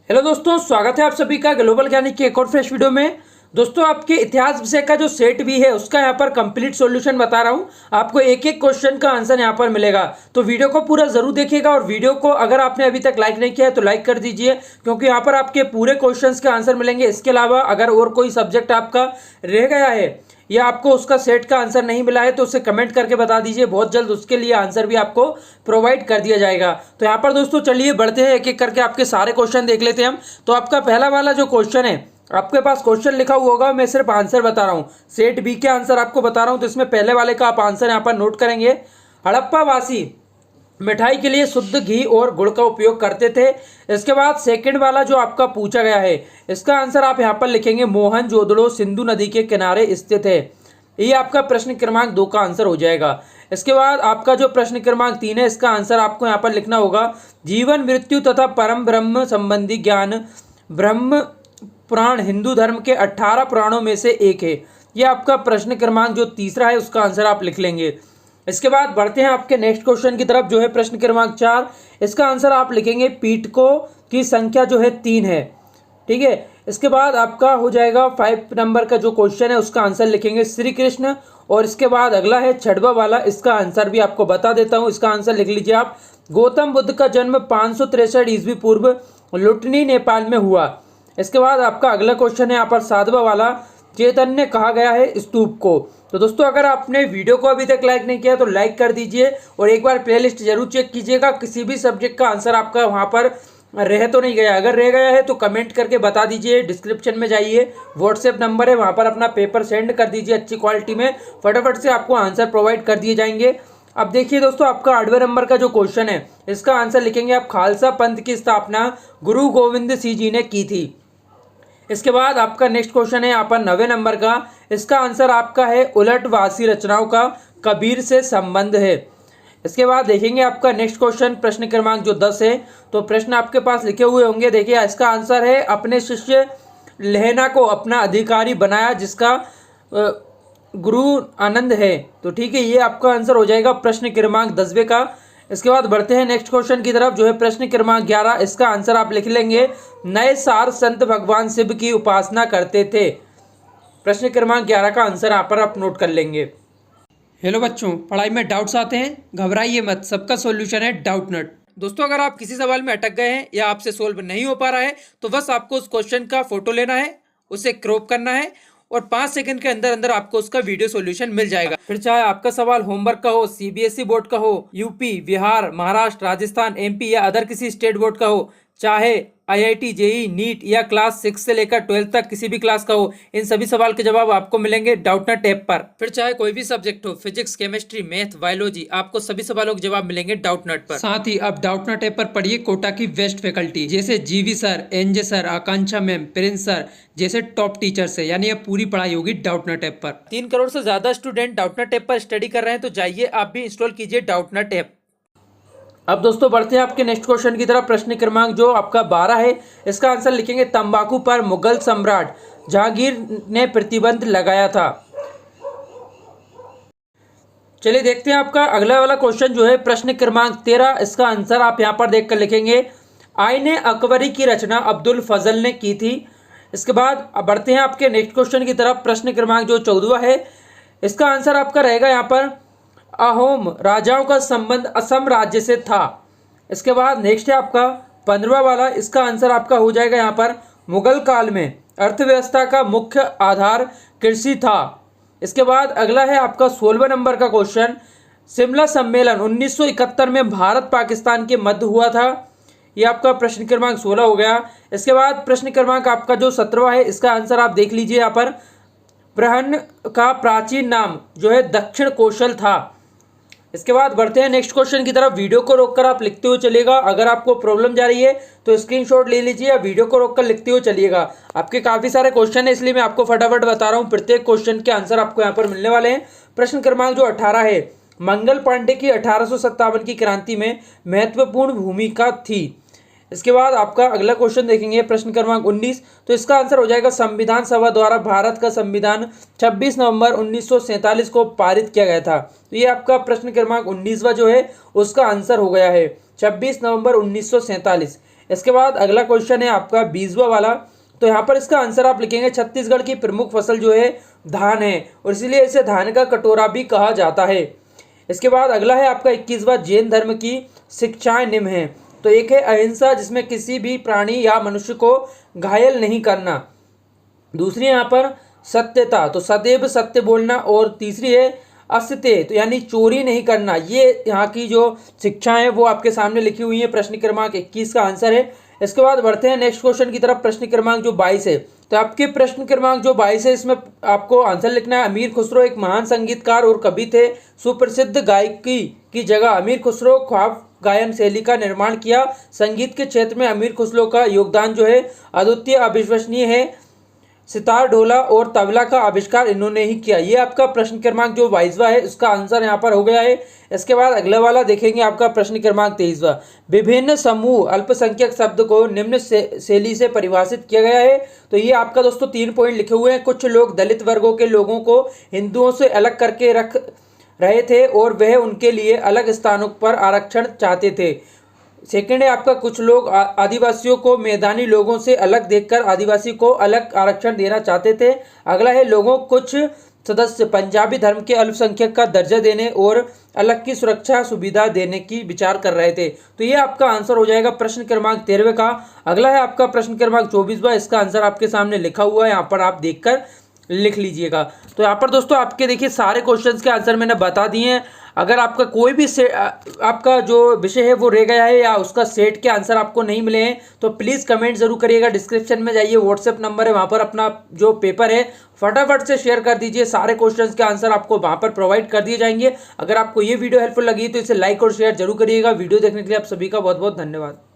Hello दोस्तों, स्वागत है आप सभी का ग्लोबल ज्ञानी की एक और फ्रेश वीडियो में। दोस्तों, आपके इतिहास विषय का जो सेट भी है उसका यहाँ पर कंप्लीट सॉल्यूशन बता रहा हूँ। आपको एक एक क्वेश्चन का आंसर यहाँ पर मिलेगा, तो वीडियो को पूरा जरूर देखिएगा। और वीडियो को अगर आपने अभी तक लाइक नहीं किया है तो लाइक कर दीजिए, क्योंकि यहाँ पर आपके पूरे क्वेश्चन के आंसर मिलेंगे। इसके अलावा अगर और कोई सब्जेक्ट आपका रह गया है या आपको उसका सेट का आंसर नहीं मिला है तो उसे कमेंट करके बता दीजिए, बहुत जल्द उसके लिए आंसर भी आपको प्रोवाइड कर दिया जाएगा। तो यहाँ पर दोस्तों चलिए बढ़ते हैं, एक एक करके आपके सारे क्वेश्चन देख लेते हैं हम। तो आपका पहला वाला जो क्वेश्चन है, आपके पास क्वेश्चन लिखा हुआ होगा, मैं सिर्फ आंसर बता रहा हूँ, सेट बी के आंसर आपको बता रहा हूँ। तो इसमें पहले वाले का आप आंसर यहाँ पर नोट करेंगे। हड़प्पा वासी मिठाई के लिए शुद्ध घी और गुड़ का उपयोग करते थे। इसके बाद सेकंड वाला जो आपका पूछा गया है, इसका आंसर आप यहाँ पर लिखेंगे मोहनजोदड़ो सिंधु नदी के किनारे स्थित है। ये आपका प्रश्न क्रमांक 2 का आंसर हो जाएगा। इसके बाद आपका जो प्रश्न क्रमांक 3 है, इसका आंसर आपको यहाँ पर लिखना होगा जीवन मृत्यु तथा परम ब्रह्म संबंधी ज्ञान ब्रह्म पुराण हिंदू धर्म के 18 पुराणों में से एक है। ये आपका प्रश्न क्रमांक जो तीसरा है उसका आंसर आप लिख लेंगे। इसके बाद बढ़ते हैं आपके नेक्स्ट क्वेश्चन की तरफ, जो है प्रश्न क्रमांक 4। इसका आंसर आप लिखेंगे पीटकों की संख्या जो है 3 है। ठीक है। इसके बाद आपका हो जाएगा 5 नंबर का जो क्वेश्चन है उसका आंसर लिखेंगे श्री कृष्ण। और इसके बाद अगला है छठवा वाला, इसका आंसर भी आपको बता देता हूँ। इसका आंसर लिख लीजिए आप, गौतम बुद्ध का जन्म 563 ईस्वी पूर्व लुटनी नेपाल में हुआ। इसके बाद आपका अगला क्वेश्चन है यहाँ पर 7वां वाला, चैतन्य कहा गया है स्तूप को। तो दोस्तों, अगर आपने वीडियो को अभी तक लाइक नहीं किया तो लाइक कर दीजिए और एक बार प्लेलिस्ट जरूर चेक कीजिएगा, किसी भी सब्जेक्ट का आंसर आपका वहाँ पर रह तो नहीं गया। अगर रह गया है तो कमेंट करके बता दीजिए। डिस्क्रिप्शन में जाइए, व्हाट्सएप नंबर है, वहाँ पर अपना पेपर सेंड कर दीजिए अच्छी क्वालिटी में, फटाफट से आपको आंसर प्रोवाइड कर दिए जाएंगे। अब देखिए दोस्तों, आपका 8वें नंबर का जो क्वेश्चन है, इसका आंसर लिखेंगे आप खालसा पंथ की स्थापना गुरु गोविंद सिंह जी ने की थी। इसके बाद आपका नेक्स्ट क्वेश्चन है यहाँ पर 9वें नंबर का, इसका आंसर आपका है उलटवासी रचनाओं का कबीर से संबंध है। इसके बाद देखेंगे आपका नेक्स्ट क्वेश्चन प्रश्न क्रमांक जो 10 है। तो प्रश्न आपके पास लिखे हुए होंगे, देखिए इसका आंसर है अपने शिष्य लहना को अपना अधिकारी बनाया जिसका गुरु आनंद है। तो ठीक है, ये आपका आंसर हो जाएगा प्रश्न क्रमांक 10वें का। इसके बाद बढ़ते हैं नेक्स्ट क्वेश्चन की तरफ, जो है प्रश्न क्रमांक 11। इसका आंसर आप लिख लेंगे नए सार संत भगवान शिव की उपासना करते थे। प्रश्न क्रमांक 11 का आंसर यहाँ पर आप नोट कर लेंगे। हेलो बच्चों, पढ़ाई में डाउट्स आते हैं, घबराइए मत, सबका सॉल्यूशन है डाउट नट। दोस्तों, अगर आप किसी सवाल में अटक गए हैं या आपसे सोल्व नहीं हो पा रहा है तो बस आपको उस क्वेश्चन का फोटो लेना है, उसे क्रॉप करना है और 5 सेकंड के अंदर अंदर आपको उसका वीडियो सॉल्यूशन मिल जाएगा। फिर चाहे आपका सवाल होमवर्क का हो, सीबीएसई बोर्ड का हो, यूपी, बिहार, महाराष्ट्र, राजस्थान, एमपी या अदर किसी स्टेट बोर्ड का हो, चाहे आईआईटी, जेई, नीट या क्लास 6 से लेकर 12 तक किसी भी क्लास का हो, इन सभी सवाल के जवाब आपको मिलेंगे डाउटनट ऐप पर। फिर चाहे कोई भी सब्जेक्ट हो, फिजिक्स, केमिस्ट्री, मैथ, बायोलॉजी, आपको सभी सवालों के जवाब मिलेंगे डाउटनट पर। साथ ही अब डाउटनट ऐप पर पढ़िए कोटा की बेस्ट फैकल्टी जैसे जीवी सर, एनजे सर, आकांक्षा मैम, प्रिंस सर जैसे टॉप टीचर्स है, यानी अब पूरी पढ़ाई होगी डाउटनट ऐप पर। 3 करोड़ से ज्यादा स्टूडेंट डाउटनट ऐप पर स्टडी कर रहे हैं, तो जाइए आप भी इंस्टॉल कीजिए डाउटनट ऐप। अब दोस्तों बढ़ते हैं आपके नेक्स्ट क्वेश्चन की तरफ। प्रश्न क्रमांक जो आपका 12 है, इसका आंसर लिखेंगे तंबाकू पर मुगल सम्राट जहांगीर ने प्रतिबंध लगाया था। चलिए देखते हैं आपका अगला वाला क्वेश्चन, जो है प्रश्न क्रमांक 13। इसका आंसर आप यहाँ पर देखकर लिखेंगे आईने अकबरी की रचना अब्दुल फजल ने की थी। इसके बाद बढ़ते हैं आपके नेक्स्ट क्वेश्चन की तरफ। प्रश्न क्रमांक जो 14 है, इसका आंसर आपका रहेगा यहाँ पर अहोम राजाओं का संबंध असम राज्य से था। इसके बाद नेक्स्ट है आपका 15वां वाला, इसका आंसर आपका हो जाएगा यहाँ पर मुगल काल में अर्थव्यवस्था का मुख्य आधार कृषि था। इसके बाद अगला है आपका 16वें नंबर का क्वेश्चन, शिमला सम्मेलन 1971 में भारत पाकिस्तान के मध्य हुआ था। ये आपका प्रश्न क्रमांक 16 हो गया। इसके बाद प्रश्न क्रमांक आपका जो 17वां है, इसका आंसर आप देख लीजिए यहाँ पर प्रहन का प्राचीन नाम जो है दक्षिण कौशल था। इसके बाद बढ़ते हैं नेक्स्ट क्वेश्चन की तरफ। वीडियो को रोककर आप लिखते हुए चलिएगा, अगर आपको प्रॉब्लम जा रही है तो स्क्रीनशॉट ले लीजिए या वीडियो को रोककर लिखते हुए चलिएगा। आपके काफ़ी सारे क्वेश्चन है, इसलिए मैं आपको फटाफट बता रहा हूँ, प्रत्येक क्वेश्चन के आंसर आपको यहाँ पर मिलने वाले हैं। प्रश्न क्रमांक जो 18 है, मंगल पांडे की 1857 की क्रांति में महत्वपूर्ण भूमिका थी। इसके बाद आपका अगला क्वेश्चन देखेंगे प्रश्न क्रमांक 19। तो इसका आंसर हो जाएगा संविधान सभा द्वारा भारत का संविधान 26 नवंबर 1947 को पारित किया गया था। तो ये आपका प्रश्न क्रमांक 19वां जो है उसका आंसर हो गया है 26 नवंबर 1947। इसके बाद अगला क्वेश्चन है आपका 20वां वाला। तो यहाँ पर इसका आंसर आप लिखेंगे छत्तीसगढ़ की प्रमुख फसल जो है धान है और इसलिए इसे धान का कटोरा भी कहा जाता है। इसके बाद अगला है आपका 21वां, जैन धर्म की शिक्षाएं निम्न है। तो एक है अहिंसा, जिसमें किसी भी प्राणी या मनुष्य को घायल नहीं करना। दूसरी यहाँ पर सत्यता, तो सदैव सत्य बोलना। और तीसरी है असत्य, तो यानी चोरी नहीं करना। ये यहाँ की जो शिक्षाएं हैं वो आपके सामने लिखी हुई है। प्रश्न क्रमांक 21 का आंसर है। इसके बाद बढ़ते हैं नेक्स्ट क्वेश्चन की तरफ। प्रश्न क्रमांक जो 22 है, तो आपके प्रश्न क्रमांक जो 22 है इसमें आपको आंसर लिखना है। अमीर खुसरो एक महान संगीतकार और कवि थे। सुप्रसिद्ध गायकी की जगह अमीर खुसरो ख्वाब गायन शैली का निर्माण किया। संगीत के क्षेत्र में अमीर खुसरो का योगदान जो है अद्वितीय अविश्वसनीय है। सितार, ढोला और तबला का आविष्कार इन्होंने ही किया। ये आपका प्रश्न क्रमांक जो 22वां है उसका आंसर यहाँ पर हो गया है। इसके बाद अगला वाला देखेंगे आपका प्रश्न क्रमांक 23वां। विभिन्न समूह अल्पसंख्यक शब्द को निम्न शैली से परिभाषित किया गया है। तो ये आपका दोस्तों 3 पॉइंट लिखे हुए हैं। कुछ लोग दलित वर्गों के लोगों को हिंदुओं से अलग करके रख रहे थे और वह उनके लिए अलग स्थानों पर आरक्षण चाहते थे। सेकंड है आपका कुछ लोग आदिवासियों को मैदानी लोगों से अलग देखकर आदिवासी को अलग आरक्षण देना चाहते थे। अगला है लोगों कुछ सदस्य पंजाबी धर्म के अल्पसंख्यक का दर्जा देने और अलग की सुरक्षा सुविधा देने की विचार कर रहे थे। तो ये आपका आंसर हो जाएगा प्रश्न क्रमांक 13 का। अगला है आपका प्रश्न क्रमांक 24वां। इसका आंसर आपके सामने लिखा हुआ है, यहाँ पर आप देखकर लिख लीजिएगा। तो यहाँ पर दोस्तों आपके देखिए सारे क्वेश्चंस के आंसर मैंने बता दिए हैं। अगर आपका कोई भी आपका जो विषय है वो रह गया है या उसका सेट के आंसर आपको नहीं मिले हैं तो प्लीज़ कमेंट जरूर करिएगा। डिस्क्रिप्शन में जाइए, व्हाट्सएप नंबर है, वहाँ पर अपना जो पेपर है फटाफट से शेयर कर दीजिए। सारे क्वेश्चंस के आंसर आपको वहाँ पर प्रोवाइड कर दिए जाएंगे। अगर आपको ये वीडियो हेल्पफुल लगी तो इसे लाइक और शेयर जरूर करिएगा। वीडियो देखने के लिए आप सभी का बहुत बहुत धन्यवाद।